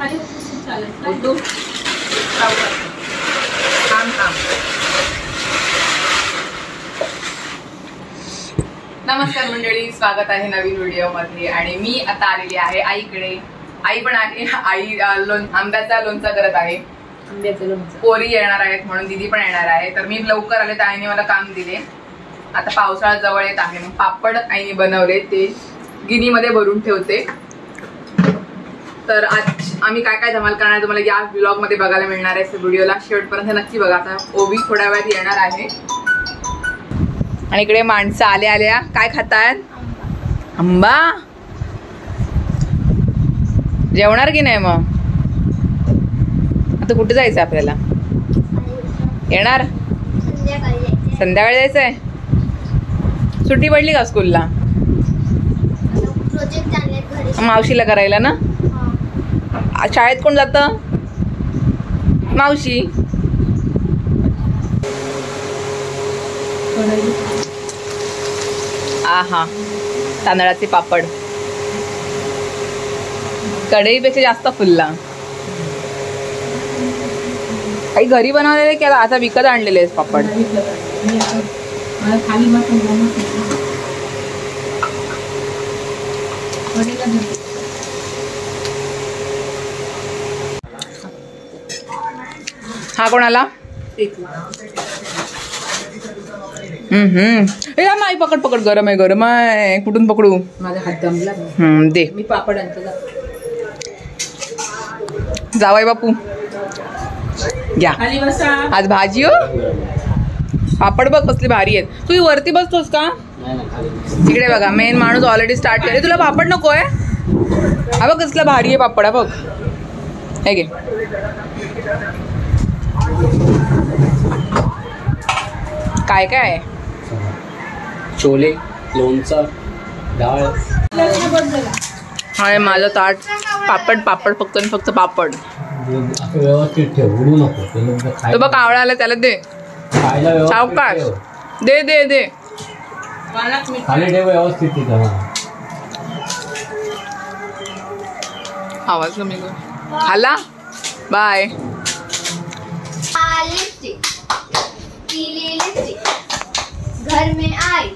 नमस्कार मंडळी, स्वागत आहे नवीन व्हिडिओ मध्ये. आणि मी आता आलेली आहे आईकडे. आई पण आहे. आई आंब्याचा लोणचा करत आहे. पोरी येणार आहेत म्हणून दीदी पण येणार आहे. तर मी लवकर आले तर आईने मला काम दिले. आता पावसाळा जवळ येत आहे, मग पापड आईने बनवले, ते गिनीमध्ये भरून ठेवते. तर आज आम्ही काय काय धमाल करणार तुम्हाला या व्लॉग मध्ये बघायला मिळणार आहे. व्हिडिओला शेवटपर्यंत नक्की बघा. आता ओवी थोड्या वेळात येणार आहे. आणि इकडे माणसं आल्या काय खातात? आंबा. जेवणार की नाही मग? आता कुठे जायचं आपल्याला? येणार संध्याकाळी जायचंय. सुट्टी पडली का स्कूलला? मावशीला करायला ना. शाळेत कोण जात? मावशी. आहा, तांदळाचे पापड कढईपेक्षा जास्त फुलला. काही घरी बनवलेले की आता विकत आणलेले पापड? हा कोणाला? नाही, पकड पकड. गरम आहे, गरम आहे. कुठून पकडू? माझा हात दमला. दे, मी पापड आणतो. जावाय बापू घ्या. आज भाजी हो. पापड बघ कसले भारी आहेत. तू वरती बसतोस का? तिकडे बघा, मेन माणूस ऑलरेडी स्टार्ट केले. तुला पापड नकोय? हा बघ कसला भारी आहे पापड. हा बघ, हे घे. काय काय आहे? छोले, लोणचं, डाळ. हा माझं ताट. पापड पापड, फक्त आणि फक्त पापड. व्यवस्थित ठेव, उडू नको. तो बघ आवळा आला, त्याला दे. सावकाश दे दे दे. खाली ठेव व्यवस्थित. आवाज कमी कर. हाला बाय. घर में आई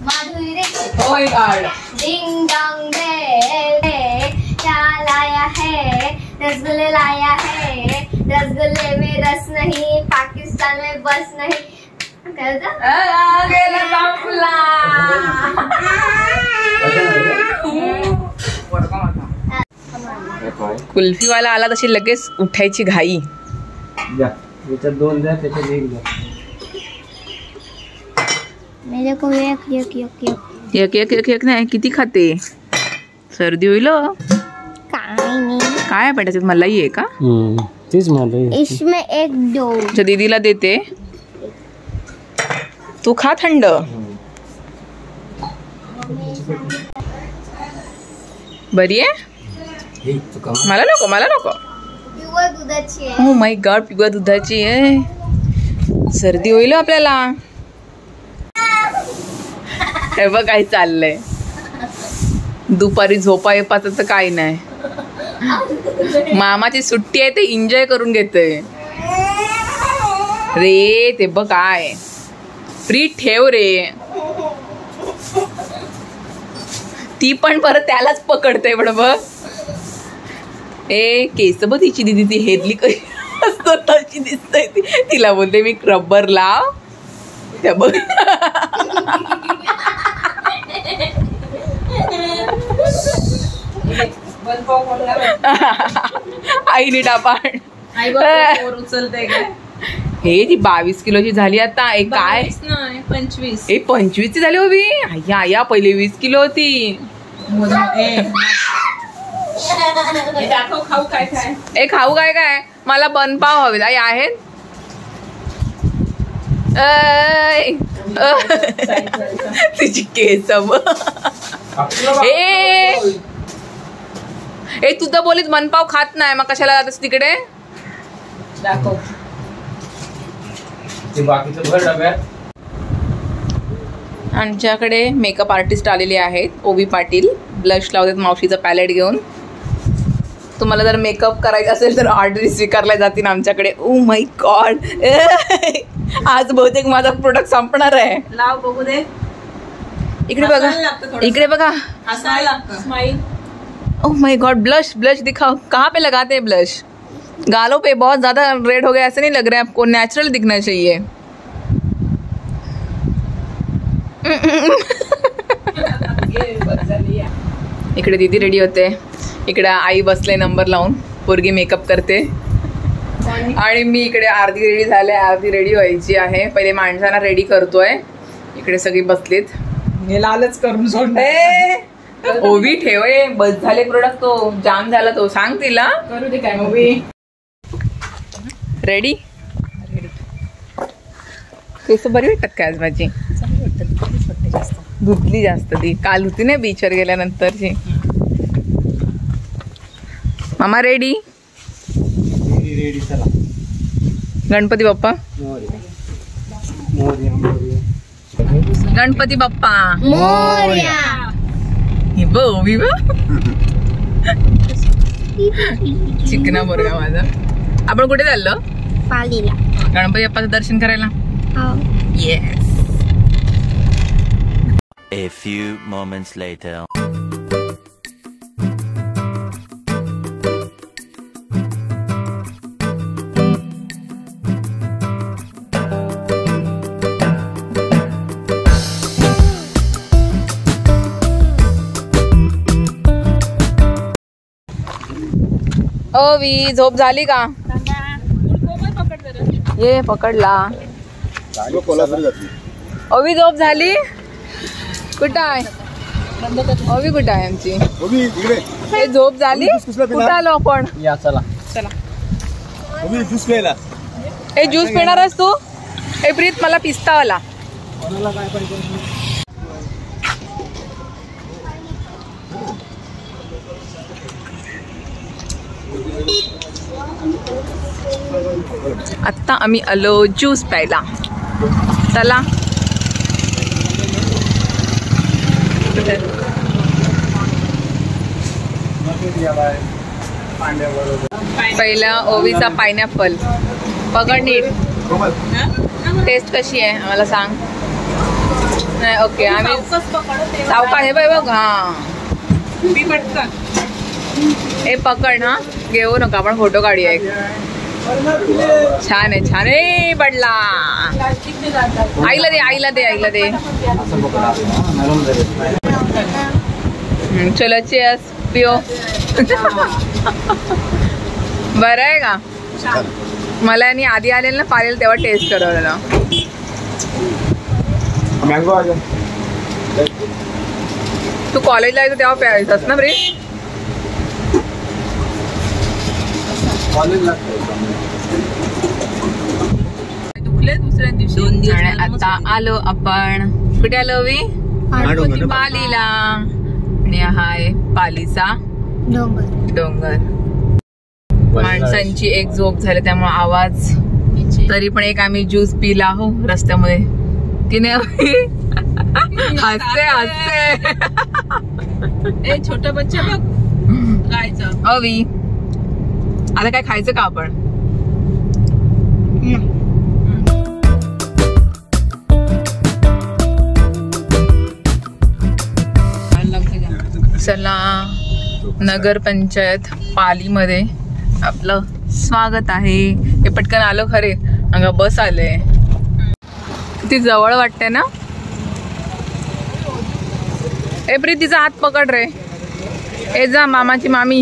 माधुरी रे. डिंग डोंग बेल क्या लाया है? रसगुल्ले लाया है. रसगुल्ले में रस नहीं, पाकिस्तान में बस नहीं. कुल्फीवाला आला तशी लगेच उठायची घाई. त्याच्यात 2 द्या, त्याच्यात 1 द्या. मेरे को एक नाही. किती खाते? सर्दी होईल. काय आहे पण त्याच्यात? मलाई आहे का? तेच मलाई. इसमें 1 2. दीदीला देते, तू खा थंड. बरी आहे? मला नको, मला नको. प्युअर दुधाची आहे. ओ माय गॉड, प्युअर दुधाची आहे. सर्दी होईल आपल्याला. हे बघ काय चाललंय. दुपारी झोपा येपाचं काय नाही. मामाची सुट्टी आहे ते एन्जॉय करून घेते रे. ते बघ काय फ्री ठेव रे. ती पण परत त्यालाच पकडते. पण बघ, ए केस बघ तिची. दिदी ती हेरली कशी तशी दिसतय. तिला बोलते मी रबर लाव. त्या बघ आईने टापाण. हे ती 22 किलोची झाली आता. एक काय 25. 25 ची झाली होती. या पहिले 20 किलो होती. खाऊ काय काय? मला बनपाव हवे. आई आहेत? तिची केस. ए तू तर बोलीस मनपाव खात नाही, मग कशाला जातस तिकडे? दाखव. आमच्याकडे मेकअप आर्टिस्ट आलेले आहेत. ओवी पाटील ब्लश लावतात मावशीचा पॅलेट घेऊन. तुम्हाला जर मेकअप करायचा असेल तर ऑर्डर स्वीकारल्या जातील आमच्याकडे. ओ माय गॉड, आज बहुतेक माझा प्रोडक्ट संपणार आहे. लाव बघू दे. इकडे बघा, इकडे बघा. Oh my God, blush blush दिखाओ. कहाँ पे लगाते हैं ब्लश? गालों पे. बहुत ज्यादा रेड हो गया, ऐसे नहीं लग रहा है आपको, नेचुरल दिखना चाहिए. इकडे दीदी रेडी होते, इकडे आई बसले नंबर लावून, पोरगी मेकअप करते आणि मी इकडे अर्धी रेडी झाले, अर्धी रेडी व्हायची आहे. पहिले माणसांना रेडी करतोय. इकडे सगळी बसलीत. लालच करून सोड. ओवी ठेवे, बस झाले प्रोडक्ट, तो जाम झाला तो. सांग तिला करू दे काय. ओवी रेडी. केस बरी वाटतात काय आज माझी? धुतली जास्त ती, काल होती ना बीचवर गेल्यानंतरची. मामा रेडी? रेडी. चला. गणपती बाप्पा, गणपती बाप्पा मोरया. चिकना बोरगा माझा. आपण कुठे चाललो? पालीला. गणपती बाप्पाचं दर्शन करायला. Yes. A few moments later. ओवी झोप झाली का? ये पकडला. ओवी झोप झाली? कुठं आहे ओवी? कुठं आहे आमची? हे झोप झाली? कुठं आलो आपण? या चला. चला. हे ज्यूस पिणार आहेस तू? हे प्रीत मला पिस्तावाला. आत्ता आम्ही आलो ज्यूस प्यायला. चला. पहिला ओवीचा पायनॅपल. पकड नीट. टेस्ट कशी आहे आम्हाला सांग. नाही ओके, आम्ही सावकाश. हे बघ. हा हे पकड. हा घेऊ नका, आपण फोटो काढूया एक. छान आहे, छान आहे. पडला. आईला दे, आईला दे, आईला दे. चलो चीयर्स. पिओ. बरं आहे का? मला आणि आधी आलेलं ना पाहिलं तेव्हा टेस्ट करवलेलं. तू कॉलेजला यायचं तेव्हा प्यायचंस ना ब्रे? दुखले दुसऱ्या दिवशी. आता आलो आपण. कुठे आलो वी? पालीला. आणि हा आहे पालीचा डोंगर. माणसांची एक झोप झाली त्यामुळे आवाज. तरी पण एक आम्ही ज्यूस पिला हो रस्त्यामध्ये. तिने हसते हसते. छोटा बच्चा बघ खायचं. अवी आता काय खायचं का आपण? चला. नगर पंचायत पालीमध्ये आपलं स्वागत आहे. हे पटकन आलो खरे. अंगा बस आले. किती जवळ वाटते ना. ए प्रीत तिचा हात पकड रे. ए जा मामाची मामी.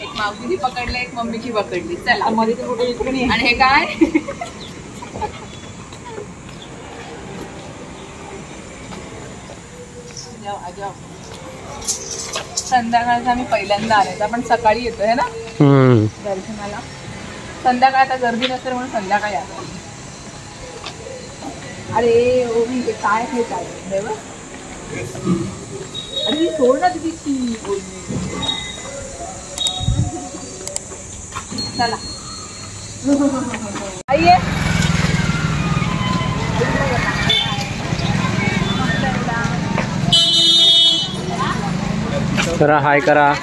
एक मावशीची पकडली, एक मम्मीची पकडली. चला. आणि हे काय? संध्याकाळचा आम्ही पहिल्यांदा आले. आपण सकाळी येतोय ना दर्शनाला. संध्याकाळ आता गर्दी नसेल म्हणून संध्याकाळी आलो. अरे ओवी काय हे काय देवा. अरे सोड ना तिची. चला. आई करा हाय करा.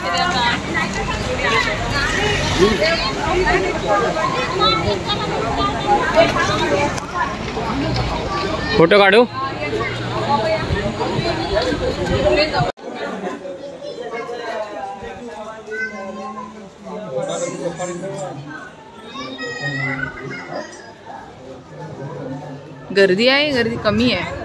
फोटो काढू. गर्दी आहे, गर्दी कमी आहे.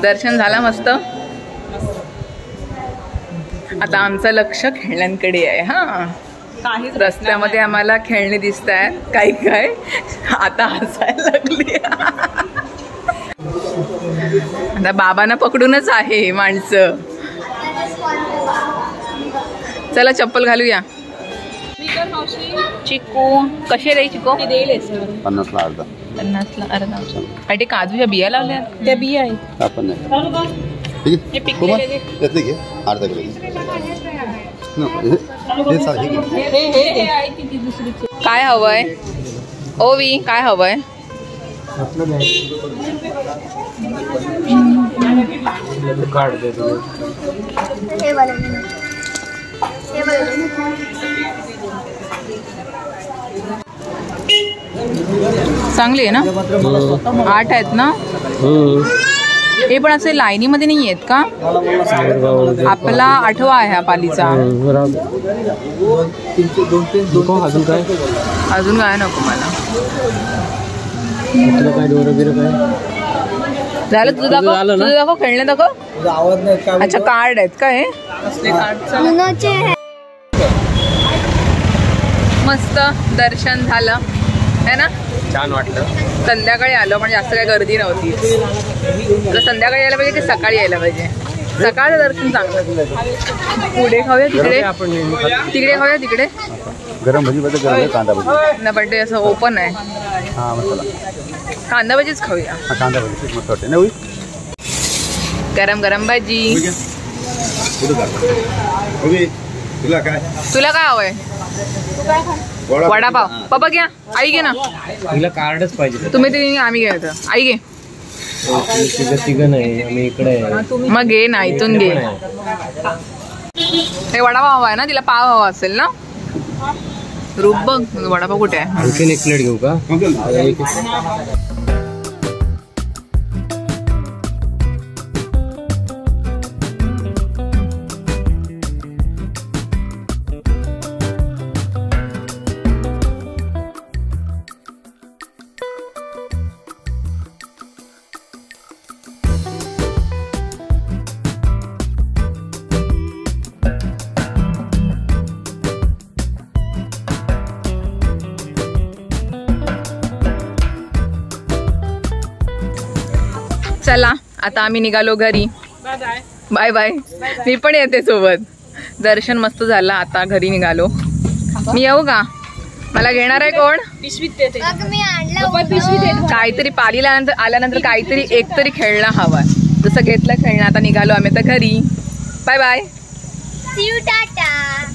दर्शन झालं मस्त. आता आमचं लक्ष खेळण्यांकडे आहे. हा, काहीच रस्त्यामध्ये आम्हाला खेळणी दिसत आहेत काही काय. आता हसायला लागली. आता बाबांना पकडूनच आहे माणसं. चला चप्पल घालूया. चिकू कसे रे चिकू? 50ला अर्धा. 50ला अर्धा. आणि ते काजूच्या बिया लावल्या. त्या बिया आहे. आपण नाही. ठीक आहे. कोमल, यातले घे. अर्धा किलो घे. नको, हे सारखे घे. काय हवंय ओवी? काय हवंय? कार्ड दे तुम्ही. चांगली आहे ना? 8 आहेत ना? हे पण असे लाईनीमध्ये नाही आहेत का? आपला 8वा आहे हा पालीचा. अजून काय? अजून काय नको मला. काय दोरं बिरं काय झालं तुझं दाखव. तुझं दाखव, खेळणे दाखव. अच्छा, कार्ड आहेत का हे? मस्त दर्शन झालं है ना? छान वाटलं. संध्याकाळी आलो पण जास्त काही गर्दी नव्हती. तर संध्याकाळी यायला पाहिजे की सकाळी यायला पाहिजे? सकाळचं दर्शन चांगलं. पुढे खाऊया तिकडे. तिकडे खाऊया तिकडे. गरम भजी बद्दल गरम आहे. कांदा भजी ना बड्डे असं ओपन आहे. हा मसाला कांदा भजीच खाऊया. हा कांदा भजी खूप मस्त वाटते ना. होई गरम गरम भाजी. तुला काय तुला काय हवंय? वडापाव. पप्पा घ्या. आई घे ना. तिला कार्डच पाहिजे. तुम्ही ते आम्ही घ्यायचं. आई घे. तिघं नाही, आम्ही इकडे आहे. मग घे ना, इथून घे. हे वडापाव हवा आहे ना? तिला पाव हवा असेल ना? रूप बघ, वडापाव कुठे आहे? आणखीन एक प्लेट घेऊ का? चला आता आम्ही निघालो घरी. Bye bye. मी पण येते सोबत. दर्शन मस्त झालं. आता घरी निघालो. मी येऊ का? मला घेणार आहे कोण? पिशवीत देते. काहीतरी पालीला आल्यानंतर काहीतरी एकतरी खेळणं हवं. जसं घेतलं खेळणं. आता निघालो आम्ही तर घरी. Bye bye. See you, Tata.